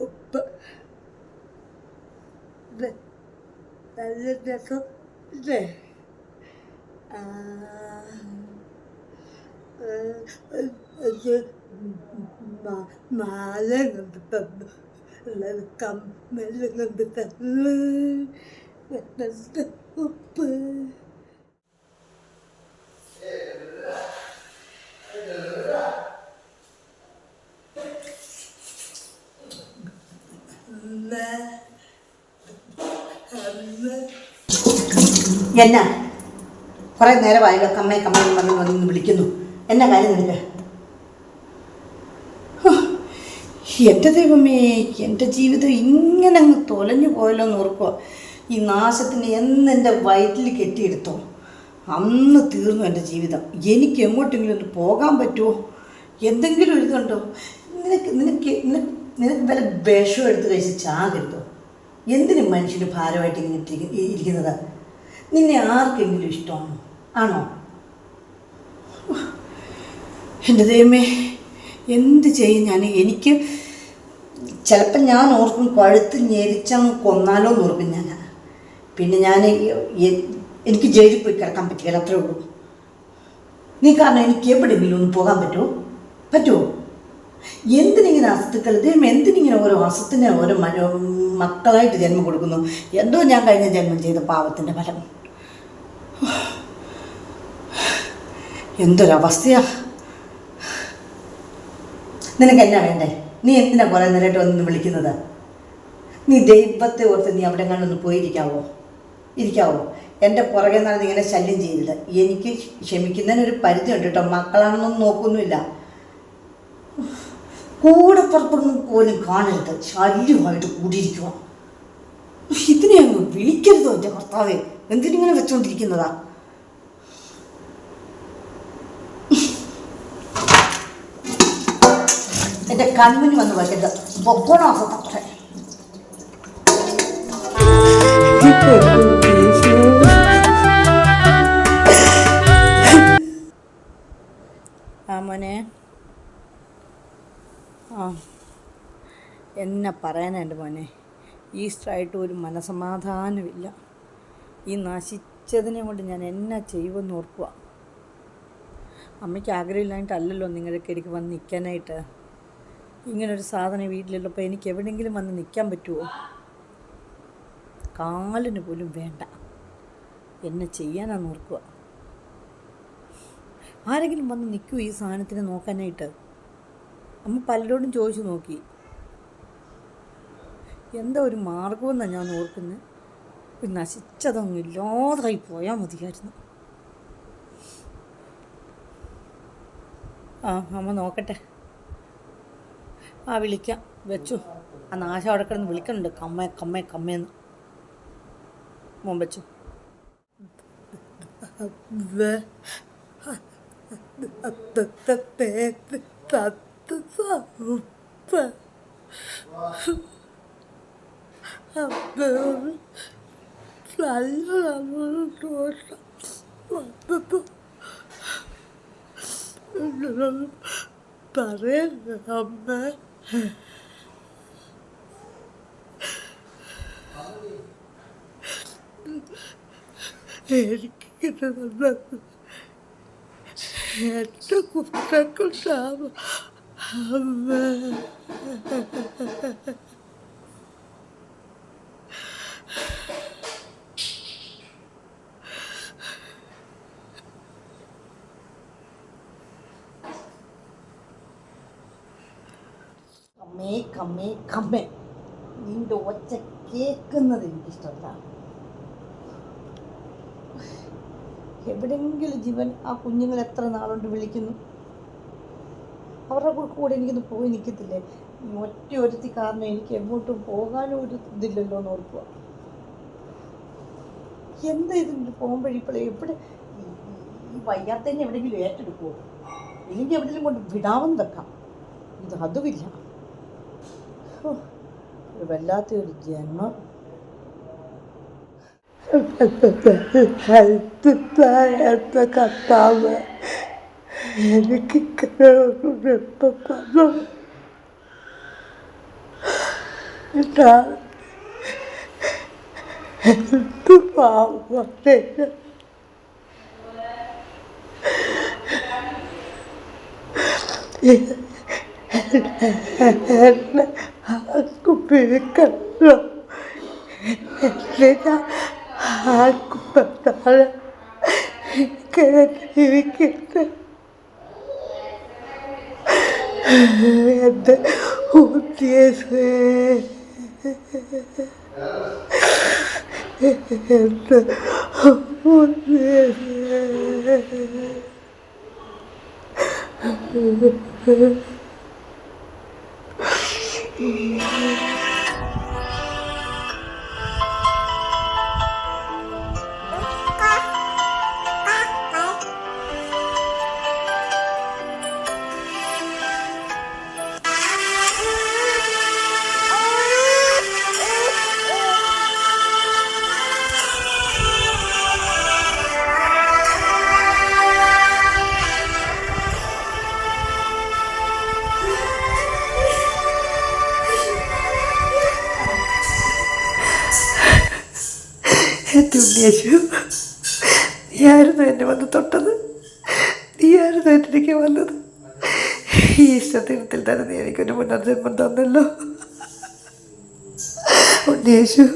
ഉപ്പ് നല്ല രസം ഇല്ലേ? മാല കൊണ്ട് തന്നു, കമ്മൽ കൊണ്ട് തന്നു, ഉപ്പ്. എന്നാ കുറേ നേരമായല്ലോ കമ്മേ കമ്മ വന്ന് വിളിക്കുന്നു. എന്നാ കാര്യം നിനക്ക്? എൻ്റെ ദൈവമേ, എൻ്റെ ജീവിതം ഇങ്ങനെ അങ്ങ് തൊലഞ്ഞു പോയല്ലോ എന്ന് ഓർക്കുക. ഈ നാശത്തിന് എന്നെൻ്റെ വയറ്റിൽ കെട്ടിയെടുത്തോ അന്ന് തീർന്നു എൻ്റെ ജീവിതം. എനിക്ക് എങ്ങോട്ടെങ്കിലും ഒന്ന് പോകാൻ പറ്റുമോ? എന്തെങ്കിലും ഇതുണ്ടോ? നിനക്ക് നിനക്ക് നിനക്ക് വല്ല വിഷം എടുത്ത് കഴിച്ച് ചാകരുതോ? എന്തിനും മനുഷ്യന് ഭാരമായിട്ട് ഇങ്ങനെ ഇരിക്കുന്നത്? നിന്നെ ആർക്കെങ്കിലും ഇഷ്ടമാണോ? ആണോ? എൻ്റെ ദൈവമേ, എന്ത് ചെയ്യും ഞാൻ? എനിക്ക് ചിലപ്പോൾ ഞാൻ ഓർക്കും കഴുത്ത് ഞെരിച്ചങ്ങ് കൊന്നാലോ എന്ന് ഓർക്കും ഞാൻ. പിന്നെ എനിക്ക് ജയിലിൽ പോയി കിടക്കാൻ പറ്റില്ല, അത്രേ ഉള്ളൂ. നീ കാരണം എനിക്ക് എവിടെയെങ്കിലും ഒന്ന് പോകാൻ പറ്റുമോ? എന്തിനിങ്ങനെ അസത്തുക്കൾ? ദൈവം എന്തിനിങ്ങനെ ഓരോ അസത്തിന് ഓരോ മക്കളായിട്ട് ജന്മം കൊടുക്കുന്നു? എന്തോ ഞാൻ കഴിഞ്ഞ ജന്മം ചെയ്ത പാവത്തിൻ്റെ ഫലം. എന്തൊരവസ്ഥയാ. നിനക്ക് എന്നാ വേണ്ടേ? നീ എന്തിനാ കുറേ നേരമായിട്ട് വന്ന് വിളിക്കുന്നത്? നീ ദൈവത്തെ ഓർത്ത് നീ അവിടെ കണ്ടൊന്ന് പോയിരിക്കാവോ? എൻ്റെ പുറകെ നടന്ന് ഇങ്ങനെ ശല്യം ചെയ്യരുത്. എനിക്ക് ക്ഷമിക്കുന്നതിനൊരു പരിധി ഉണ്ട് കേട്ടോ. മക്കളാണെന്നൊന്നും നോക്കൊന്നുമില്ല. കൂടെ പുറത്തൊന്നും പോലും കാണരുത്. ശല്യമായിട്ട് കൂടിയിരിക്കുക. ഇതിനെ അങ്ങ് വിളിക്കരുതോ എൻ്റെ ഭർത്താവേ? എന്തിനിങ്ങനെ വെച്ചുകൊണ്ടിരിക്കുന്നതാ? എൻ്റെ കൺമുന്നിൽ വന്ന് വയ്ക്കരുത്. പൊക്കോണോ അസത്തേ. മോനെ, എന്നെ പറയാനാ എൻ്റെ മോനെ? ഈസ്റ്ററായിട്ട് ഒരു മനസമാധാനമില്ല. ഈ നശിച്ചതിനെ കൊണ്ട് ഞാൻ എന്നാ ചെയ്യുമെന്ന് ഓർക്കുക. അമ്മയ്ക്ക് ആഗ്രഹമില്ലായിട്ടല്ലല്ലോ നിങ്ങളുടെ ഇടയ്ക്ക് വന്ന് നിൽക്കാനായിട്ട്. ഇങ്ങനൊരു സാധനം വീട്ടിലുള്ളപ്പോൾ എനിക്ക് എവിടെയെങ്കിലും വന്ന് നിൽക്കാൻ പറ്റുമോ? കാലിന് പോലും വേണ്ട. എന്നെ ചെയ്യാനാന്ന് ഓർക്കുക. ആരെങ്കിലും വന്ന് നിൽക്കുമോ ഈ സാധനത്തിനെ നോക്കാനായിട്ട്? അമ്മ പലരോടും ചോദിച്ചു നോക്കി. എന്താ ഒരു മാർഗമെന്നാണ് ഞാൻ ഓർക്കുന്നത്. നശിച്ചതൊന്നും ഇല്ലാതായി പോയാൽ മതിയായിരുന്നു. അമ്മ നോക്കട്ടെ. വിളിക്കാം. വെച്ചു. ആ നാശം അവിടെ കിടന്ന് വിളിക്കുന്നുണ്ട്, കമ്മേന്ന്. മോൻ വെച്ചു. പറയണ്ട അമ്മ. എനിക്ക് എൻ്റെ കുറ്റക്കൊണ്ടാവും അമ്മ. കമ്മേ നിന്റെ ഒച്ച കേൾക്കുന്നത് എനിക്കിഷ്ടമല്ല. എവിടെയെങ്കിലും ജീവൻ ആ കുഞ്ഞുങ്ങൾ എത്ര നാളുകൊണ്ട് വിളിക്കുന്നു. അവരുടെ കൂടെ എനിക്കൊന്ന് പോയി നിൽക്കത്തില്ലേ? ഒറ്റ കാരണം എനിക്ക് എങ്ങോട്ടും പോകാനും ഒരു ഇതില്ലല്ലോ എന്ന് ഓർക്കുക. എന്താ ഇതിന് പോകുമ്പോഴിപ്പോഴേ എവിടെ ഈ വയ്യാത്തന്നെ എവിടെയെങ്കിലും ഏറ്റെടുക്കുമോ? ഇല്ലെങ്കിൽ എവിടെയെങ്കിലും കൊണ്ട് വിടാമെന്ന് വെക്കാം. അതുമില്ല. ഒരു വല്ലാത്തൊരു ജന്മം. കത്താവ് എനിക്ക് എന്ത് പാവം എന്നെ ആർക്കും പിഴക്കല്ലോ, എന്നെ ആർക്കും പെട്ടാല് ജീവിക്കട്ടെ. എൻ്റെ ഉദ്ദേശേ എൻ്റെ ഉദ്ദേശേ എൻ്റെ ഉണ്ണേശു, നീയായിരുന്നു എന്നെ വന്ന് തൊട്ടത്, നീയായിരുന്നു എന്നിലേക്ക് വന്നത്. ഈ ഇഷ്ടത്തിൽ തന്നെ നീ എനിക്കൊരു പുനർജന്മം തന്നല്ലോ ഉണ്ണേശു.